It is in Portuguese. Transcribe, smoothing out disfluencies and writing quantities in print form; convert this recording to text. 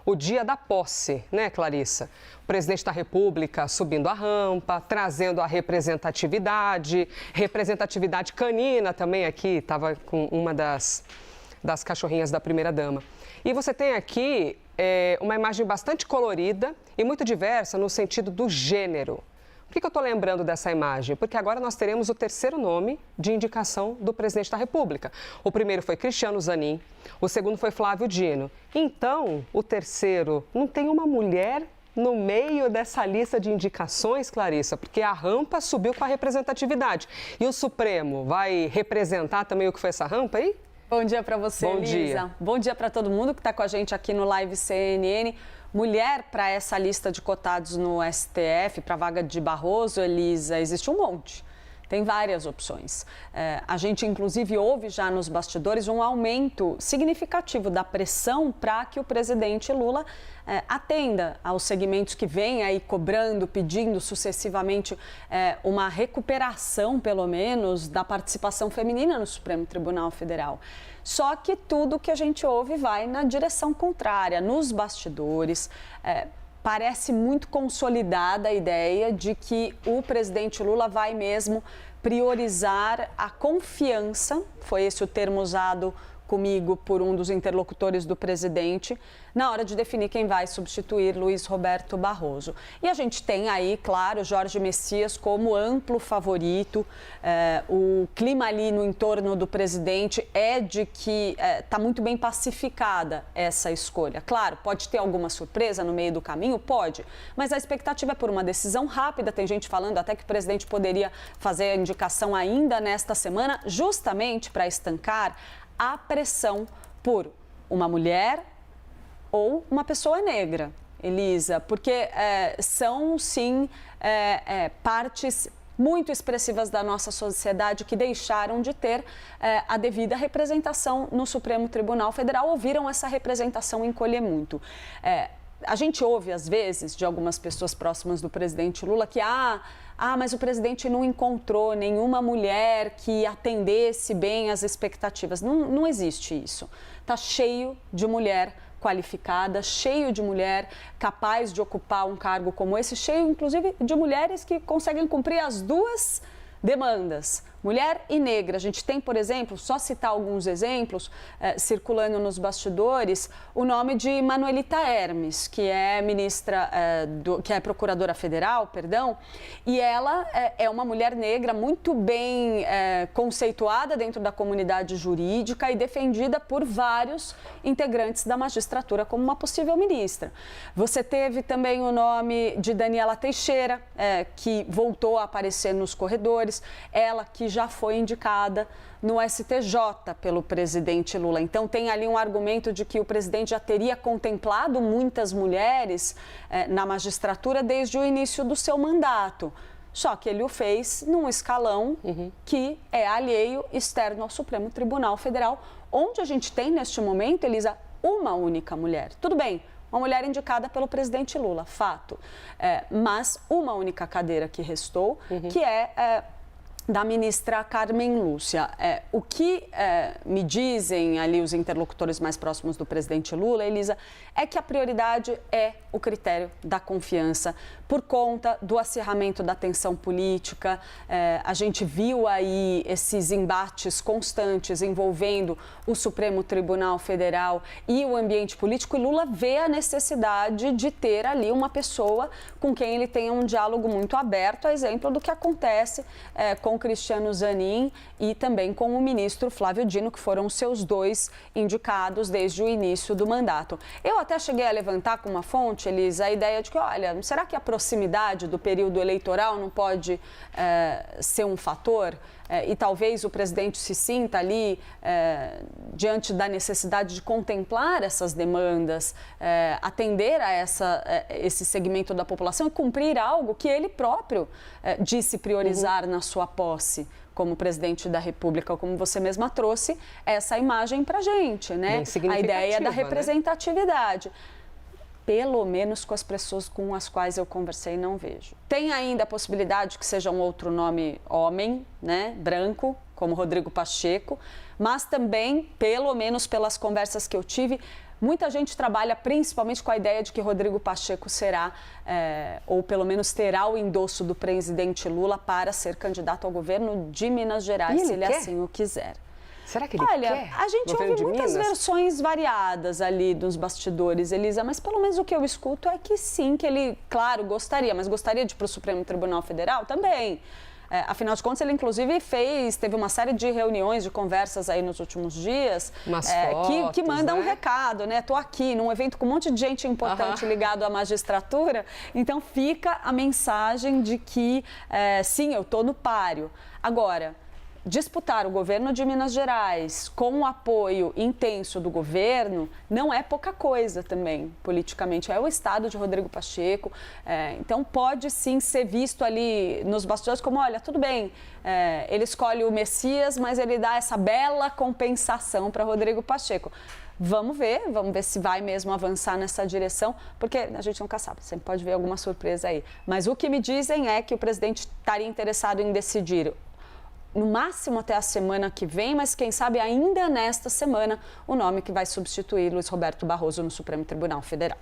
o dia da posse, né, Clarissa? O presidente da República subindo a rampa, trazendo a representatividade canina também aqui, estava com uma das cachorrinhas da primeira-dama. E você tem aqui uma imagem bastante colorida e muito diversa no sentido do gênero. Por que eu estou lembrando dessa imagem? Porque agora nós teremos o terceiro nome de indicação do presidente da República. O primeiro foi Cristiano Zanin, o segundo foi Flávio Dino. Então, o terceiro, não tem uma mulher no meio dessa lista de indicações, Clarissa? Porque a rampa subiu com a representatividade. E o Supremo vai representar também o que foi essa rampa aí? Bom dia para você, Bom Elisa. dia. Bom dia para todo mundo que está com a gente aqui no Live CNN. Mulher para essa lista de cotados no STF, para a vaga de Barroso, Elisa, existe um monte. Tem várias opções. A gente, inclusive, ouve já nos bastidores um aumento significativo da pressão para que o presidente Lula atenda aos segmentos que vêm aí cobrando, pedindo sucessivamente uma recuperação, pelo menos, da participação feminina no Supremo Tribunal Federal. Só que tudo que a gente ouve vai na direção contrária. Nos bastidores, parece muito consolidada a ideia de que o presidente Lula vai mesmo priorizar a confiança, foi esse o termo usado comigo por um dos interlocutores do presidente, na hora de definir quem vai substituir Luiz Roberto Barroso. E a gente tem aí, claro, Jorge Messias como amplo favorito. O clima ali no entorno do presidente é de que está muito bem pacificada essa escolha. Claro, pode ter alguma surpresa no meio do caminho? Pode, mas a expectativa é por uma decisão rápida. Tem gente falando até que o presidente poderia fazer a indicação ainda nesta semana, justamente para estancar a pressão por uma mulher ou uma pessoa negra, Elisa, porque são, sim, partes muito expressivas da nossa sociedade que deixaram de ter a devida representação no Supremo Tribunal Federal ou viram essa representação encolher muito. A gente ouve, às vezes, de algumas pessoas próximas do presidente Lula que, mas o presidente não encontrou nenhuma mulher que atendesse bem às expectativas. Não existe isso. Está cheio de mulher qualificada, cheio de mulher capaz de ocupar um cargo como esse, cheio, inclusive, de mulheres que conseguem cumprir as duas demandas, mulher e negra. A gente tem, por exemplo, só citar alguns exemplos, circulando nos bastidores, o nome de Manuelita Hermes, que é ministra, que é procuradora federal, perdão, e ela é uma mulher negra muito bem conceituada dentro da comunidade jurídica e defendida por vários integrantes da magistratura como uma possível ministra. Você teve também o nome de Daniela Teixeira, que voltou a aparecer nos corredores, ela que já foi indicada no STJ pelo presidente Lula. Então, tem ali um argumento de que o presidente já teria contemplado muitas mulheres na magistratura desde o início do seu mandato. Só que ele o fez num escalão que é alheio, externo ao Supremo Tribunal Federal, onde a gente tem, neste momento, Elisa, uma única mulher. Tudo bem, uma mulher indicada pelo presidente Lula, fato. Mas uma única cadeira que restou, que é da ministra Carmen Lúcia. O que me dizem ali os interlocutores mais próximos do presidente Lula, Elisa, é que a prioridade é o critério da confiança por conta do acirramento da tensão política. A gente viu aí esses embates constantes envolvendo o Supremo Tribunal Federal e o ambiente político, e Lula vê a necessidade de ter ali uma pessoa com quem ele tenha um diálogo muito aberto, a exemplo do que acontece com Cristiano Zanin e também com o ministro Flávio Dino, que foram seus dois indicados desde o início do mandato. Eu até cheguei a levantar com uma fonte, Elisa, a ideia de que, olha, será que a proximidade do período eleitoral não pode ser um fator? E talvez o presidente se sinta ali diante da necessidade de contemplar essas demandas, atender a esse segmento da população e cumprir algo que ele próprio disse priorizar na sua posse como presidente da República, como você mesma trouxe essa imagem para a gente, né? A ideia da representatividade. Pelo menos com as pessoas com as quais eu conversei, não vejo. Tem ainda a possibilidade que seja um outro nome homem, né, branco, como Rodrigo Pacheco, mas também, pelo menos pelas conversas que eu tive, Muita gente trabalha principalmente com a ideia de que Rodrigo Pacheco será, ou pelo menos terá o endosso do presidente Lula para ser candidato ao governo de Minas Gerais, se ele assim o quiser. Será que ele Olha, quer? a gente ouve muitas versões variadas ali dos bastidores, Elisa, mas pelo menos o que eu escuto é que sim, que ele, claro, gostaria, mas gostaria de ir para o Supremo Tribunal Federal também. Afinal de contas, ele inclusive teve uma série de reuniões, de conversas aí nos últimos dias, que mandam um recado, né? Estou aqui num evento com um monte de gente importante ligado à magistratura, então fica a mensagem de que, sim, eu estou no páreo. Agora, disputar o governo de Minas Gerais com o apoio intenso do governo não é pouca coisa também, politicamente. É o estado de Rodrigo Pacheco, então pode sim ser visto ali nos bastidores como, olha, tudo bem, ele escolhe o Messias, mas ele dá essa bela compensação para Rodrigo Pacheco. Vamos ver se vai mesmo avançar nessa direção, porque a gente nunca sabe, sempre pode ver alguma surpresa aí. Mas o que me dizem é que o presidente estaria interessado em decidir no máximo até a semana que vem, mas quem sabe ainda nesta semana, o nome que vai substituir Luiz Roberto Barroso no Supremo Tribunal Federal.